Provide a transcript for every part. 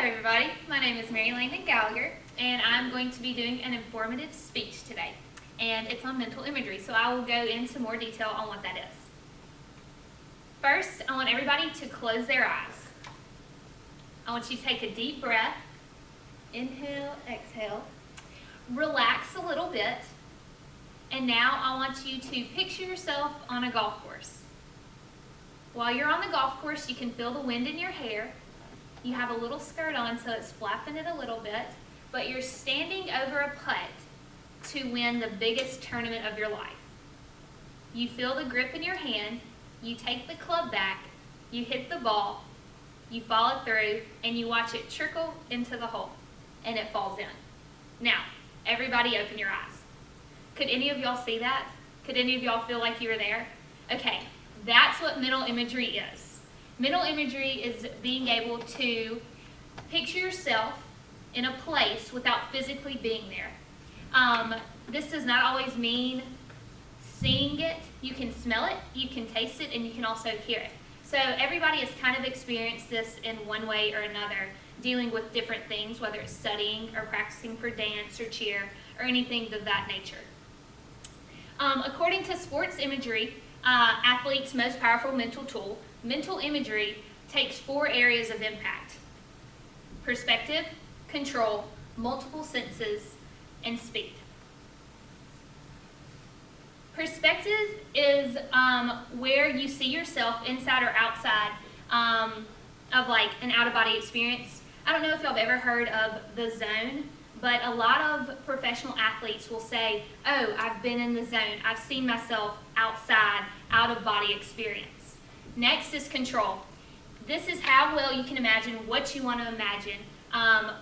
Hello everybody, my name is Langdon Gallagher, and I'm going to be doing an informative speech today, and it's on mental imagery, so I will go into more detail on what that is. First, I want everybody to close their eyes. I want you to take a deep breath, inhale, exhale, relax a little bit, and now I want you to picture yourself on a golf course. While you're on the golf course, you can feel the wind in your hair. You have a little skirt on, so it's flapping it a little bit, but you're standing over a putt to win the biggest tournament of your life. You feel the grip in your hand, you take the club back, you hit the ball, you follow through, and you watch it trickle into the hole, and it falls in. Now, everybody open your eyes. Could any of y'all see that? Could any of y'all feel like you were there? Okay, that's what mental imagery is. Mental imagery is being able to picture yourself in a place without physically being there. This does not always mean seeing it. You can smell it, you can taste it, and you can also hear it. So everybody has kind of experienced this in one way or another, dealing with different things, whether it's studying or practicing for dance or cheer or anything of that nature. According to sports imagery, athletes' most powerful mental tool, mental imagery takes 4 areas of impact: perspective, control, multiple senses, and speed. Perspective is where you see yourself inside or outside of like an out-of-body experience. I don't know if y'all have ever heard of the zone, but a lot of professional athletes will say, oh, I've been in the zone. I've seen myself outside, out-of-body experience. Next is control. This is how well you can imagine what you want to imagine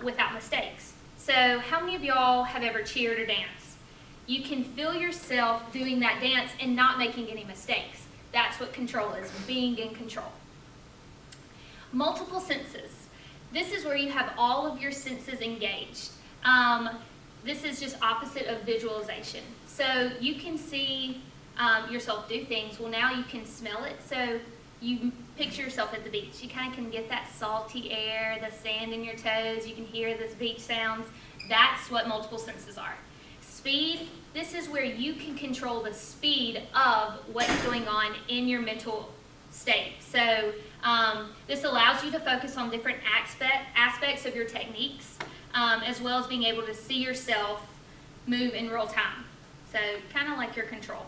without mistakes. So how many of y'all have ever cheered or danced? You can feel yourself doing that dance and not making any mistakes. That's what control is, being in control. Multiple senses. This is where you have all of your senses engaged. This is just opposite of visualization. So you can see yourself do things. Well, now you can smell it. So you picture yourself at the beach. You kind of can get that salty air, the sand in your toes. You can hear those beach sounds. That's what multiple senses are. Speed, this is where you can control the speed of what's going on in your mental state. So this allows you to focus on different aspects of your techniques, as well as being able to see yourself move in real time. So kind of like your control.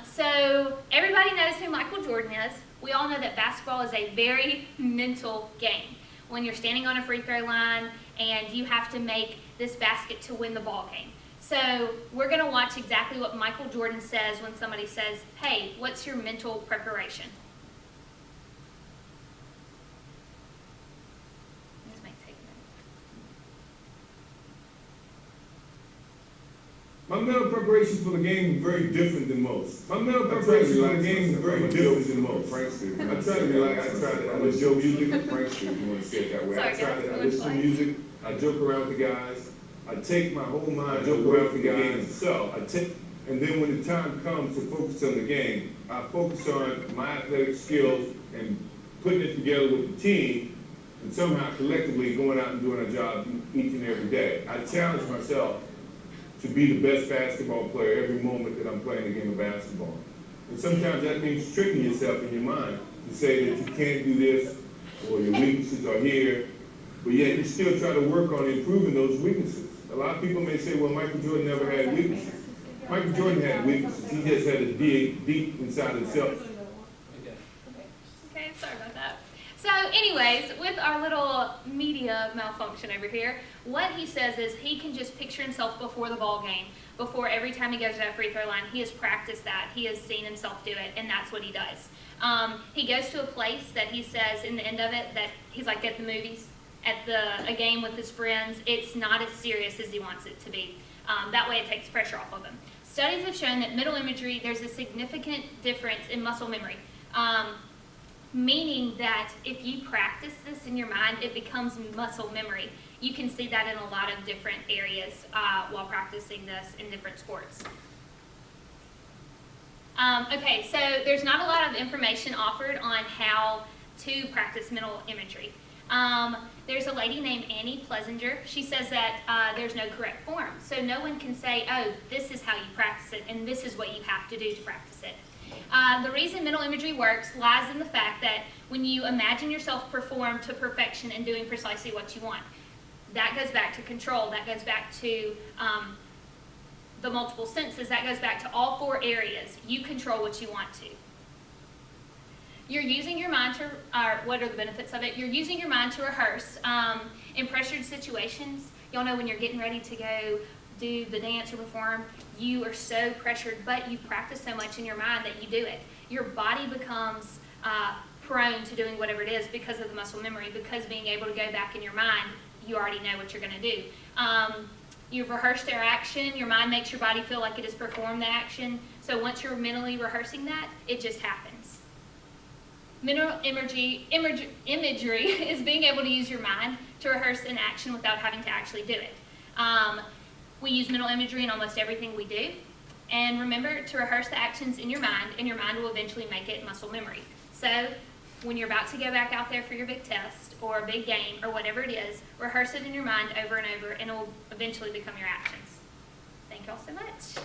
So everybody knows who Michael Jordan is. We all know that basketball is a very mental game. When you're standing on a free throw line and you have to make this basket to win the ball game. So we're going to watch exactly what Michael Jordan says when somebody says, hey, what's your mental preparation? This might take a minute. My mental preparation for the game is very different than most. My mental preparation for the game is very different than most. I try to relax. I listen to music. Frank Street, if you want to say it that way. I listen to music. I joke around with the guys. I take my whole mind, joke around with the guys. So and then when the time comes to focus on the game, I focus on my athletic skills and putting it together with the team, and somehow collectively going out and doing our job each and every day. I challenge myself to be the best basketball player every moment that I'm playing a game of basketball. And sometimes that means tricking yourself in your mind to say that you can't do this, or your weaknesses are here, but yet you still try to work on improving those weaknesses. A lot of people may say, well, Michael Jordan never had weaknesses. Michael Jordan had weaknesses. He just had it deep inside himself. Okay, sorry about that. So anyways, with our little media malfunction over here, what he says is he can just picture himself before the ball game, before every time he goes to that free throw line. He has practiced that. He has seen himself do it, and that's what he does. He goes to a place that he says in the end of it that he's like at the movies, at a game with his friends. It's not as serious as he wants it to be. That way it takes pressure off of him. Studies have shown that mental imagery, there's a significant difference in muscle memory. Meaning that if you practice this in your mind, it becomes muscle memory. You can see that in a lot of different areas while practicing this in different sports. Okay, so there's not a lot of information offered on how to practice mental imagery. There's a lady named Annie Plessinger. She says that there's no correct form. So no one can say, oh, this is how you practice it, and this is what you have to do to practice it. The reason mental imagery works lies in the fact that when you imagine yourself perform to perfection and doing precisely what you want, that goes back to control, that goes back to the multiple senses, that goes back to all 4 areas. You control what you want to. You're using your mind to, what are the benefits of it? You're using your mind to rehearse in pressured situations. Y'all know when you're getting ready to go do the dance or perform, you are so pressured, but you've practiced so much in your mind that you do it. Your body becomes prone to doing whatever it is because of the muscle memory, because being able to go back in your mind, you already know what you're going to do. You've rehearsed their action. Your mind makes your body feel like it has performed the action. So once you're mentally rehearsing that, it just happens. Mental imagery is being able to use your mind to rehearse an action without having to actually do it. We use mental imagery in almost everything we do. And remember to rehearse the actions in your mind, and your mind will eventually make it muscle memory. So when you're about to go back out there for your big test or a big game or whatever it is, rehearse it in your mind over and over, and it will eventually become your actions. Thank you all so much.